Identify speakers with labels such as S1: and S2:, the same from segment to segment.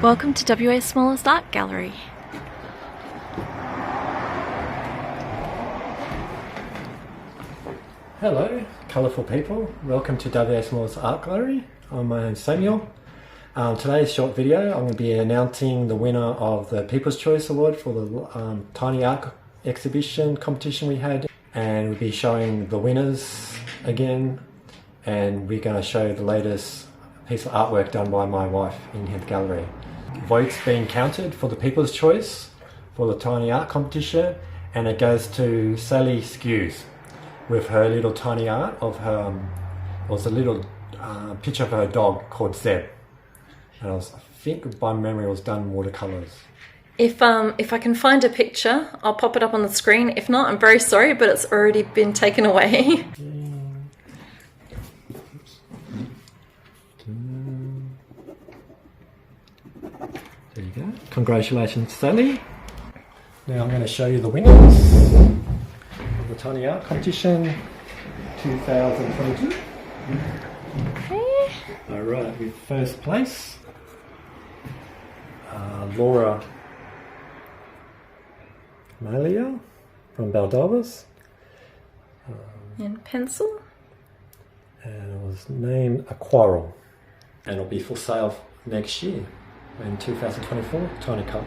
S1: Welcome to WA's smallest art gallery.
S2: Hello, colourful people. Welcome to WA's smallest art gallery. My name's Samuel. Today's short video, I'm going to be announcing the winner of the People's Choice Award for the Tiny Art exhibition competition we had, and we'll be showing the winners again, and we're going to show the latest piece of artwork done by my wife in her gallery. Votes being counted for the People's Choice for the Tiny Art competition, and it goes to Sally Skews with her little tiny art of her, it was a little picture of her dog called Zeb. And I think by memory it was done in watercolours.
S1: If I can find a picture, I'll pop it up on the screen. If not, I'm very sorry, but it's already been taken away.
S2: There you go. Congratulations, Sally. Now I'm going to show you the winners of the Tiny Art Competition 2022.
S1: Okay.
S2: Alright, with first place, Laura Malia from Baldovas.
S1: In pencil.
S2: And it was named A Quarrel. And it'll be for sale next year in 2024. Tiny Cup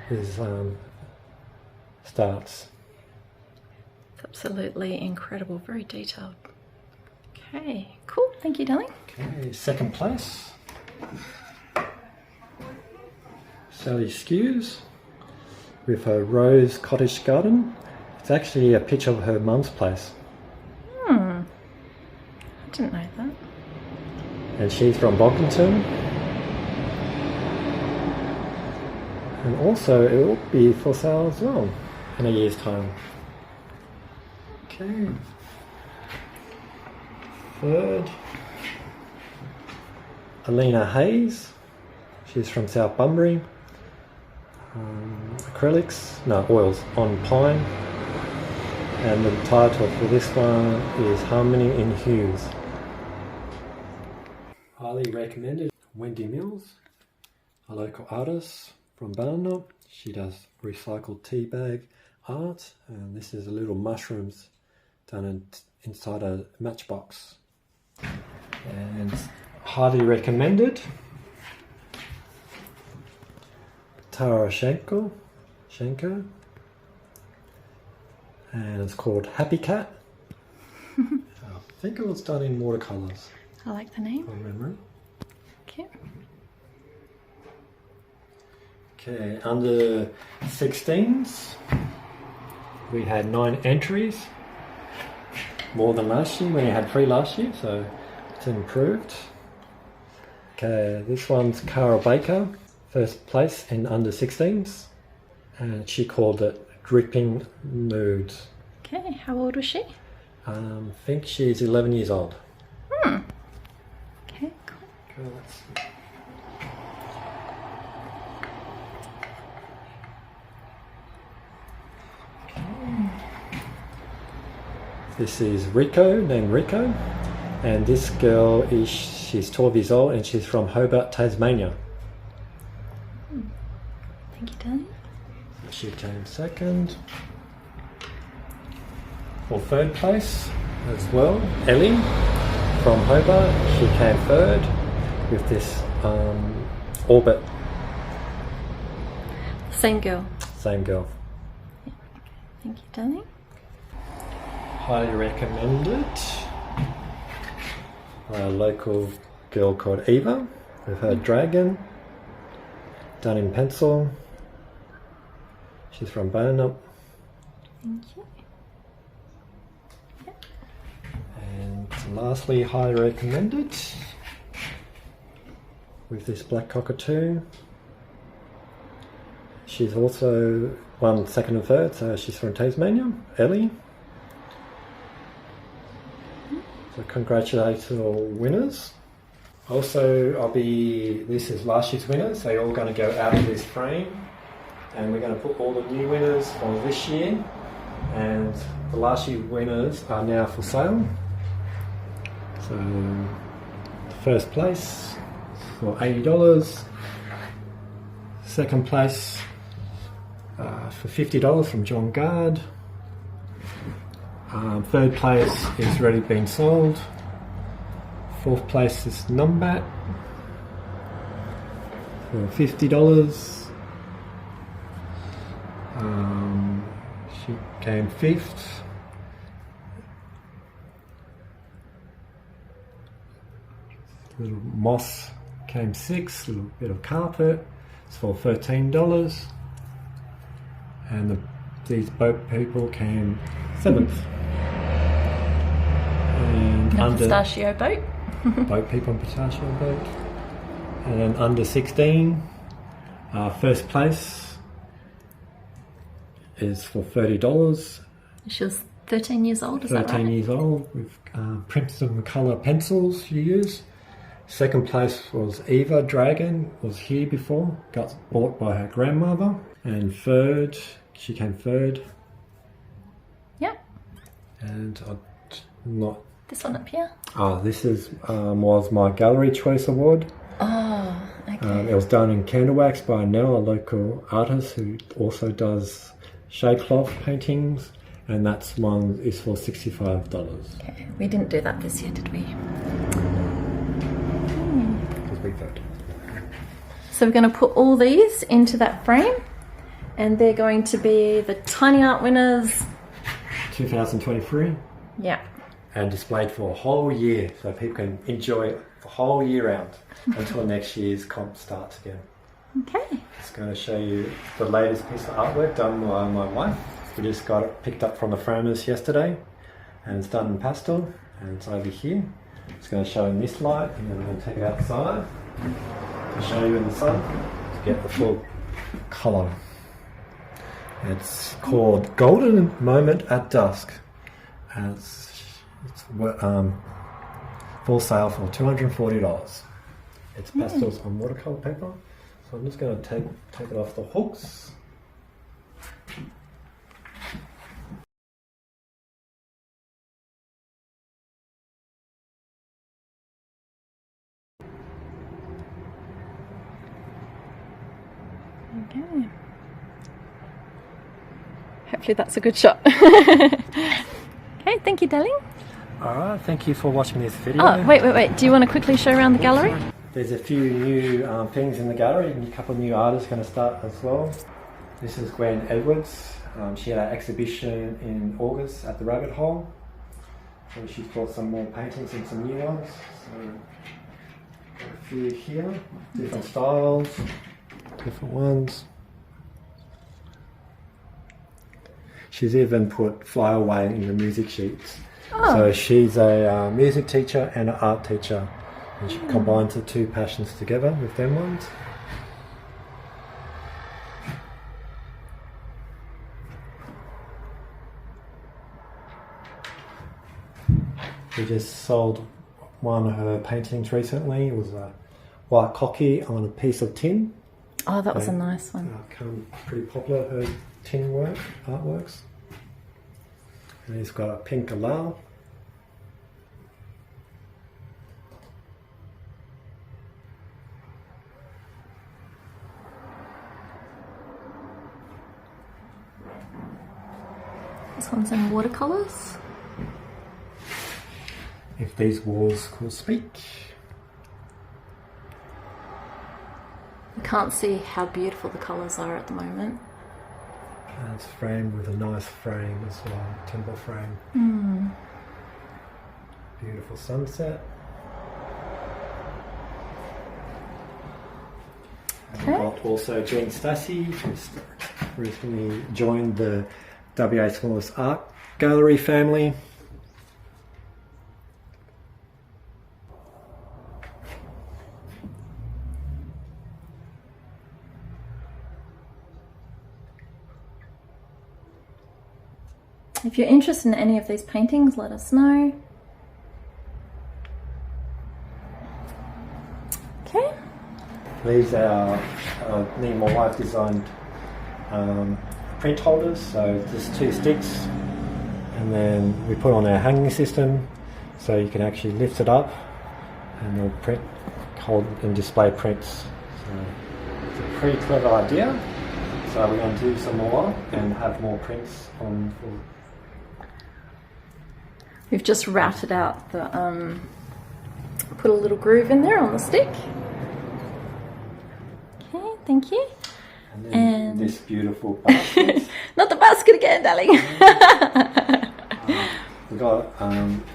S2: is starts.
S1: It's absolutely incredible, very detailed. Okay, cool. Thank you, darling.
S2: Okay, second place, Sally Skews with her Rose Cottage Garden. It's actually a picture of her mum's place.
S1: I didn't know that.
S2: And she's from Bockington. And also it will be for sale as well in a year's time. Okay. Third, Alina Hayes. She's from South Bunbury. Oils on Pine. And the title for this one is Harmony in Hues. Highly recommended. Wendy Mills, a local artist from Banana. She does recycled tea bag art, and this is a little mushrooms done inside a matchbox. And highly recommended. Tara Shenko, and it's called Happy Cat. I think it was done in watercolours.
S1: I like the name.
S2: From memory.
S1: Okay.
S2: Okay, under 16s, we had 9 entries. More than last year. We only had 3 last year, so it's improved. Okay, this one's Cara Baker, first place in under 16s, and she called it Dripping Moods.
S1: Okay, how old was she?
S2: I think she's 11 years old.
S1: Okay, cool.
S2: Okay, let's see. This is Rico, named Rico, and this girl she's 12 years old and she's from Hobart, Tasmania.
S1: Thank you, darling.
S2: She came second. For third place as well, Ellie from Hobart, she came third with this orbit.
S1: Same girl.
S2: Same girl.
S1: Yeah. Thank you, darling.
S2: Highly recommended. A local girl called Eva with her dragon, done in pencil. She's from Banana.
S1: Thank you.
S2: And lastly, highly recommended with this black cockatoo. She's also won second and third, so she's from Tasmania, Ellie. So congratulations to all winners. Also, this is last year's winners, so you're all going to go out of this frame, and we're going to put all the new winners from this year, and the last year winners are now for sale. So first place for $80, Second place for $50 from John Gard. Third place is already been sold. Fourth place is Numbat for $50. She came fifth. Little moss came sixth. Little bit of carpet. It's for $13. And these boat people came seventh. And
S1: The pistachio boat.
S2: boat people and pistachio boat. And then under 16, first place is for $30.
S1: She was 13 years old, is that right?
S2: 13 years old with Princeton colour pencils she used. Second place was Eva Dragon, was here before, got bought by her grandmother. And third, she came third.
S1: Yeah.
S2: And I'm not...
S1: This one up here?
S2: Oh, this is was my Gallery Choice Award.
S1: Oh, okay.
S2: It was done in candle wax by Nell, a local artist who also does shade cloth paintings, and that's one is for $65.
S1: Okay, we didn't do that this year, did we?
S2: Because we voted.
S1: So we're going to put all these into that frame, and they're going to be the Tiny Art winners.
S2: 2023.
S1: Yeah.
S2: And displayed for a whole year, so people can enjoy it the whole year round until next year's comp starts again.
S1: Okay.
S2: Just going to show you the latest piece of artwork done by my wife. We just got it picked up from the framers yesterday, and it's done in pastel, and it's over here. It's going to show in this light, and then I'm going to take it outside to show you in the sun to get the full colour. It's called Golden Moment at Dusk, and it's full sale for $240. It's pastels on watercolour paper, so I'm just going to take it off the hooks.
S1: Okay. Hopefully that's a good shot. Okay, thank you, darling.
S2: Alright, thank you for watching this video.
S1: Oh, wait. Do you want to quickly show around the gallery?
S2: There's a few new things in the gallery, and a couple of new artists going to start as well. This is Gwen Edwards. She had an exhibition in August at the Rabbit Hole. So she's brought some more paintings and some new ones. So, got a few here, different styles, different ones. She's even put Fly Away in the music sheets.
S1: Oh.
S2: So she's a music teacher and an art teacher, and she combines the two passions together with them ones. We just sold one of her paintings recently. It was a white cocky on a piece of tin.
S1: Oh, that was a nice one.
S2: Pretty popular, her tin artworks. And he's got a pink allow.
S1: This one's in watercolours.
S2: If these walls could speak.
S1: You can't see how beautiful the colours are at the moment.
S2: And it's framed with a nice frame as well, timber frame. Beautiful sunset. And we've got also Jean Stacy, who's recently joined the WA Smallest Art Gallery family.
S1: If you're interested in any of these paintings, let us know. Okay.
S2: These are me and my wife designed print holders, so just 2 sticks, and then we put on our hanging system so you can actually lift it up and they'll hold and display prints. So It's a pretty clever idea. So we're going to do some more and have more prints on.
S1: We've just routed out the, put a little groove in there on the stick. Okay, thank you.
S2: And then this beautiful basket.
S1: Not the basket again, darling.
S2: We've got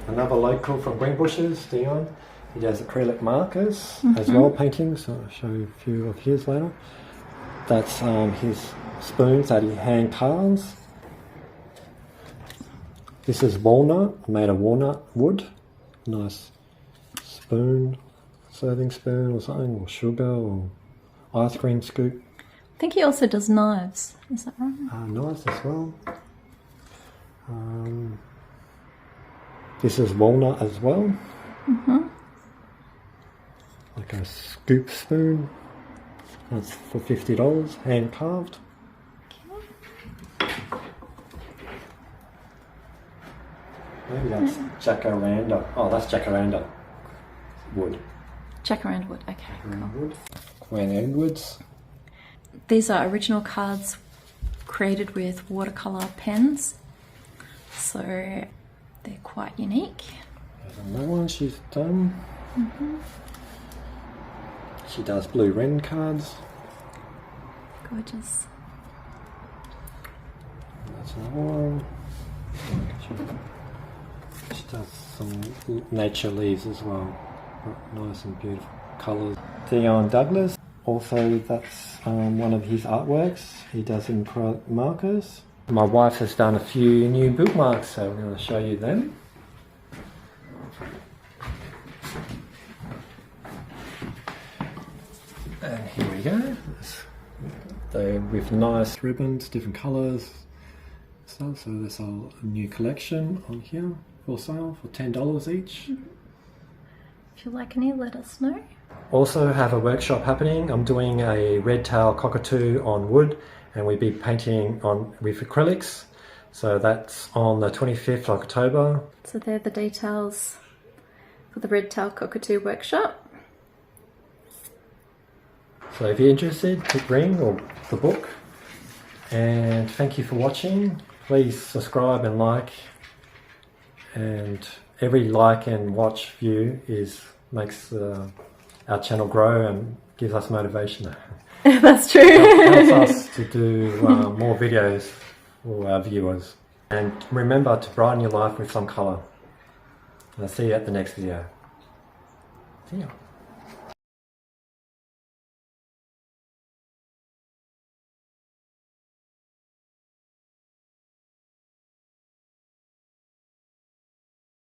S2: another local from Greenbushes, Dion. He does acrylic markers as well, painting, so I'll show you a few of his later. That's his spoons that he hand carves. This is walnut, made of walnut wood. Nice spoon, serving spoon or something, or sugar or ice cream scoop.
S1: I think he also does knives, is that right?
S2: Knives as well. This is walnut as well. Like a scoop spoon. That's for $50, hand carved. Maybe that's jacaranda. Oh, that's jacaranda wood.
S1: Jacaranda wood, okay, cool.
S2: Wood. Gwen Edwards.
S1: These are original cards created with watercolour pens, so they're quite unique.
S2: There's another one she's done. She does blue wren cards.
S1: Gorgeous.
S2: That's another one. She does some nature leaves as well. Nice and beautiful colours. Dion Douglas. Also, that's one of his artworks. He does in acrylic markers. My wife has done a few new bookmarks, so we're going to show you them. And here we go. They're with nice ribbons, different colours. So there's a new collection on here for sale for $10 each.
S1: If you like any, let us know.
S2: Also have a workshop happening. I'm doing a red-tailed cockatoo on wood, and we'll be painting on with acrylics. So that's on the 25th of October.
S1: So they're the details for the red-tailed cockatoo workshop.
S2: So if you're interested, click ring or the book. And thank you for watching. Please subscribe and like. And every like and watch view makes our channel grow and gives us motivation.
S1: That's true.
S2: Helps us to do more videos for our viewers. And remember to brighten your life with some colour. And I'll see you at the next video. See ya.